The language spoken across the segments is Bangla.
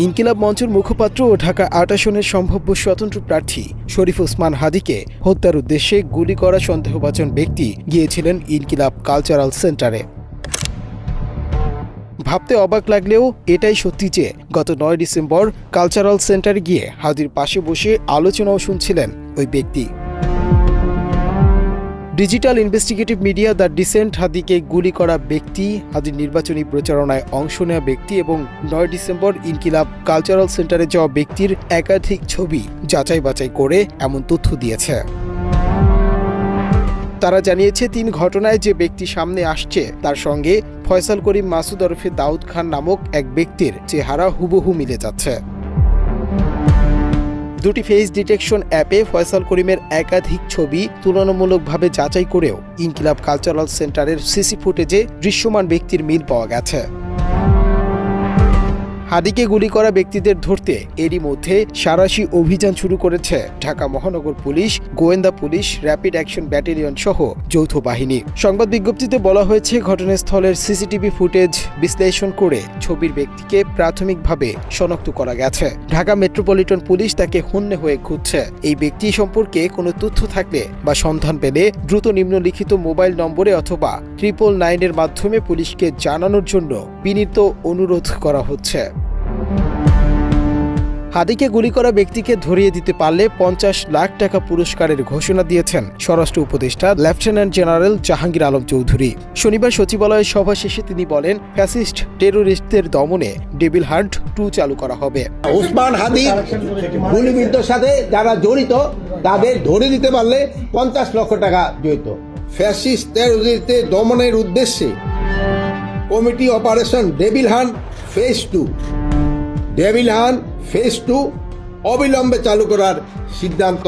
ইনকিলাব মঞ্চের মুখপাত্র ও ঢাকা ৮ আসনের সম্ভাব্য স্বতন্ত্র প্রার্থী শরীফ ওসমান হাদীকে হত্যার উদ্দেশ্যে গুলি করা সন্দেহভাজন ব্যক্তি গিয়েছিলেন ইনকিলাব কালচারাল সেন্টারে। ভাবতে অবাক লাগলেও এটাই সত্যি যে গত ৯ ডিসেম্বর কালচারাল সেন্টারে গিয়ে হাদীর পাশে বসে আলোচনাও শুনছিলেন ওই ব্যক্তি। Digital investigative media The Dissent হাদীকে গুলি করা ব্যক্তি, হাদীর নির্বাচনী প্রচারণায় অংশ নেওয়া ব্যক্তি এবং ৯ ডিসেম্বর ইনকিলাব কালচারাল সেন্টারে যাওয়া ব্যক্তির একাধিক ছবি যাচাই বাছাই করে এমন তথ্য দিয়েছে। তারা জানিয়েছে ৩ ঘটনায় যে ব্যক্তি সামনে আসছে তার সঙ্গে ফয়সাল করিম মাসুদ ওরফে দাউদ খান নামক এক ব্যক্তির চেহারা হুবহু মিলে যাচ্ছে। দুটি ফেস ডিটেকশন অ্যাপে ফয়সাল করিমের একাধিক ছবি তুলনামূলকভাবে যাচাই করেও ইনকিলাব কালচারাল সেন্টারের সিসি ফুটেজে দৃশ্যমান ব্যক্তির মিল পাওয়া গেছে। হাদীকে গুলি করা ব্যক্তিদের ধরতে এরই মধ্যে সাঁড়াশি অভিযান শুরু করেছে ঢাকা মহানগর পুলিশ, গোয়েন্দা পুলিশ, র্যাপিড অ্যাকশন ব্যাটালিয়ন সহ যৌথ বাহিনী। সংবাদ বিজ্ঞপ্তিতে বলা হয়েছে, ঘটনাস্থলের সিসিটিভি ফুটেজ বিশ্লেষণ করে ছবির ব্যক্তিকে প্রাথমিকভাবে শনাক্ত করা গেছে। ঢাকা মেট্রোপলিটন পুলিশ তাকে হন্যে হয়ে খুঁজছে। এই ব্যক্তি সম্পর্কে কোনো তথ্য থাকলে বা সন্ধান পেলে দ্রুত নিম্নলিখিত মোবাইল নম্বরে অথবা 999 এর মাধ্যমে পুলিশকে জানানোর জন্য বিনীত অনুরোধ করা হচ্ছে। হাদীকে গুলি করা ব্যক্তিকে ধরিয়ে দিতে পারলে ৫০ লাখ টাকা পুরস্কারের ঘোষণা দিয়েছেন স্বরাষ্ট্র উপদেষ্টা লেফটেন্যান্ট জেনারেল জাহাঙ্গীর আলম চৌধুরী। শনিবার সচিবালয়ের সভা শেষে তিনি বলেন, ফ্যাসিস্ট টেরোরিস্টদের দমনে ডেভিল হান্ট 2 চালু করা হবে। ওসমান হাদী গুলিবিদ্ধর সাথে যারা জড়িত তাদের ধরে দিতে পারলে ৫০ লক্ষ টাকা জড়িত। ফ্যাসিস্ট টেরোরিস্টদের দমনের উদ্দেশ্যে committee operation devil hunt phase 2 অবিলম্বে চালু করার সিদ্ধান্ত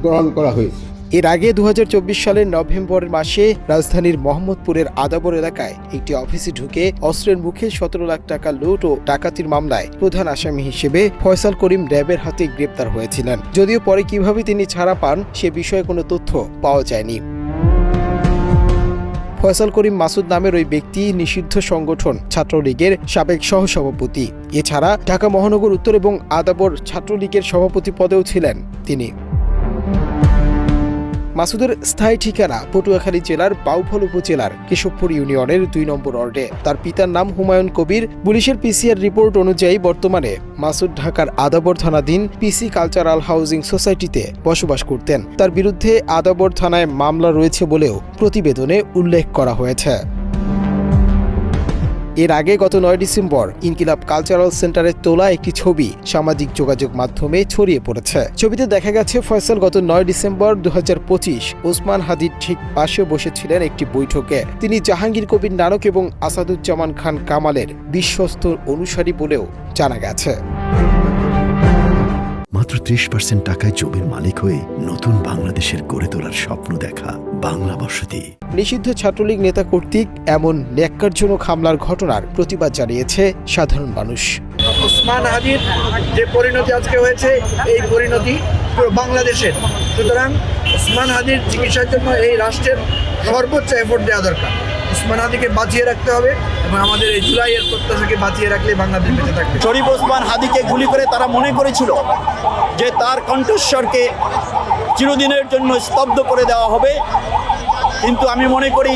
গ্রহণ করা হয়েছে। এর আগে ২০২৪ সালের নভেম্বর মাসে রাজধানীর মোহাম্মদপুরের আদাবর এলাকায় একটি অফিসে ঢুকে অস্ত্রের মুখে ১৭ লাখ টাকা লুট ও ডাকাতির মামলায় প্রধান আসামি হিসেবে ফয়সাল করিম র্যাবের হাতে গ্রেপ্তার হয়েছিলেন। যদিও পরে কিভাবে তিনি ছাড়া পান সে বিষয়ে কোনো তথ্য পাওয়া যায়নি। ফয়সাল করিম মাসুদ নামের ওই ব্যক্তি নিষিদ্ধ সংগঠন ছাত্রলীগের সাবেক সহসভাপতি। এছাড়া ঢাকা মহানগর উত্তর এবং আদাবর ছাত্রলীগের সভাপতি পদেও ছিলেন তিনি। মাসুদের স্থায়ী ঠিকানা পটুয়াখালী জেলার বাউফল উপজেলার কেশবপুর ইউনিয়নের ২ নম্বর ওয়ার্ডে। তার পিতার নাম হুমায়ুন কবির। পুলিশের পিসিআর রিপোর্ট অনুযায়ী বর্তমানে মাসুদ ঢাকার আদাবর থানাধীন পিসি কালচারাল হাউজিং সোসাইটিতে বসবাস করতেন। তার বিরুদ্ধে আদাবর থানায় মামলা রয়েছে বলেও প্রতিবেদনে উল্লেখ করা হয়েছে। এর আগে গত ৯ ডিসেম্বর ইনকিলাব কালচারাল সেন্টারে তোলা একটি ছবি সামাজিক যোগাযোগ মাধ্যমে ছড়িয়ে পড়েছে। ছবিতে দেখা গেছে ফয়সাল গত ৯ ডিসেম্বর ২০২৫ ওসমান হাদীর ঠিক পাশে বসেছিলেন একটি বৈঠকে। তিনি জাহাঙ্গীর কবির নানক এবং আসাদুজ্জামান খান কামালের বিশ্বস্ত অনুসারী বলেও জানা গেছে। মাত্র ৩০% টাকায় জমির মালিক হয়ে নতুন বাংলাদেশের গড়ে তোলার স্বপ্ন দেখা বাংলা বসতি। নিষিদ্ধ ছাত্রলীগ নেতা কর্তৃক এমন ন্যাক্কারজনক হামলার ঘটনার প্রতিবাদ জানিয়েছে সাধারণ মানুষ। ওসমান হাদীর যে পরিণতি আজকে হয়েছে, এই পরিণতি পুরো বাংলাদেশের। সুতরাং ওসমান হাদীর চিকিৎসার জন্য এই রাষ্ট্রের সর্বোচ্চ এফোর্ট দেওয়া দরকার। ওসমান হাদীকে বাঁচিয়ে রাখতে হবে এবং আমাদের এই জুলাইয়ের প্রত্যাশাকে বাঁচিয়ে রাখলে বাংলাদেশ বেঁচে থাকবে। শরীফ ওসমান হাদীকে গুলি করে তারা মনে করেছিল যে তার কণ্ঠস্বরকে চিরদিনের জন্য স্তব্ধ করে দেওয়া হবে, কিন্তু আমি মনে করি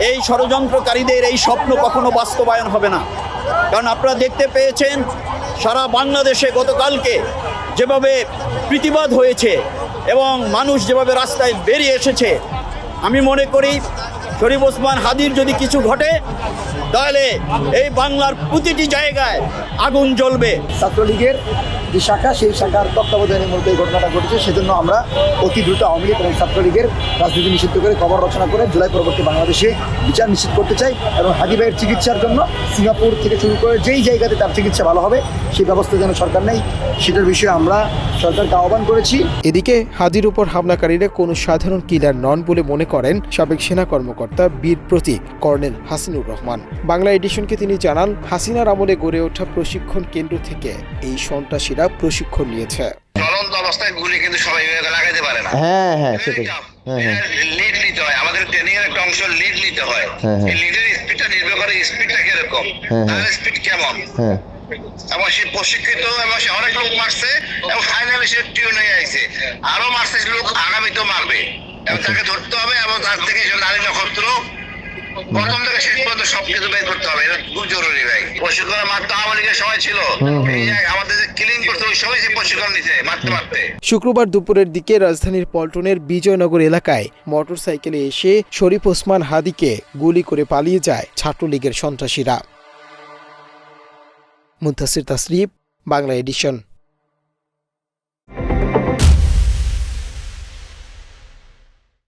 এই ষড়যন্ত্রকারীদের এই স্বপ্ন কখনো বাস্তবায়ন হবে না। কারণ আপনারা দেখতে পেয়েছেন সারা বাংলাদেশে গতকালকে যেভাবে প্রতিবাদ হয়েছে এবং মানুষ যেভাবে রাস্তায় বেরিয়ে এসেছে, আমি মনে করি শরীফ ওসমান হাদীর যদি কিছু ঘটে তাহলে এই বাংলার প্রতিটি জায়গায় আগুন জ্বলবে। ছাত্রলীগের যে শাখা, সেই শাখার তত্ত্বাবধানের মধ্যে এই ঘটনাটা ঘটেছে। সেজন্য আমরা অতি দ্রুত আওয়ামী লীগ এবং ছাত্রলীগের রাজনীতি নিষিদ্ধ করে খবর রচনা করে জুলাই পরবর্তী বাংলাদেশে বিচার নিশ্চিত করতে চাই এবং হাদী ভাইয়ের চিকিৎসার জন্য সিঙ্গাপুর থেকে শুরু করে যেই জায়গাতে তার চিকিৎসা ভালো হবে সেই ব্যবস্থা যেন সরকার নেই, সেটার বিষয়ে আমরা সরকারকে আহ্বান করেছি। এদিকে হাদীর উপর হামলাকারীরা কোনো সাধারণ কিলার নন বলে মনে করেন সাবেক সেনা কর্মকর্তা বীর প্রতীক কর্নেল হাসিনুর রহমান। বাংলা এডিশনকে তিনি জানান, হাসিনার আমলে গড়ে ওঠা প্রশিক্ষণ কেন্দ্র থেকে এই সন্ত্রাসীরা প্রশিক্ষণ নিয়েছে। চলন্ত অবস্থায় গুলি কিন্তু সবাই লাগাইতে পারে না। সেটাই। লিড নিতে হয়, আমাদের ট্রেনিং এর একটা অংশ লিড নিতে হয়। এই লিডের স্পিডটা নির্ভর করে স্পিডটা কিরকম, তার স্পিড কেমন। এবং সে প্রশিক্ষিত এবং সে অনেক লোক মারছে এবং ফাইনালি সে টিউন হয়ে আইছে, আরো মারছে লোক, আগামীতেও মারবে এবং তাকে ধরতে হবে এবং তার থেকে নারী নক্ষত্র প্রথম থেকে শেষ পর্যন্ত সবকিছু বের করতে হবে। এটা খুব জরুরি ভাই। প্রশিক্ষণ মাত্র আওয়ামী লীগের সময় ছিল, এই যে আমাদের যে ক্লিন করতে ওই সময় যে প্রশিক্ষণ নিতে মারতে শুক্রবার দুপুরের দিকে রাজধানীর পল্টনের বিজয়নগর এলাকায় মোটরসাইকেলে এসে শরীফ ওসমান হাদিকে গুলি করে পালিয়ে যায় ছাত্রলীগের সন্ত্রাসীরা। মুনতাসির তাসরিফ, বাংলা এডিশন।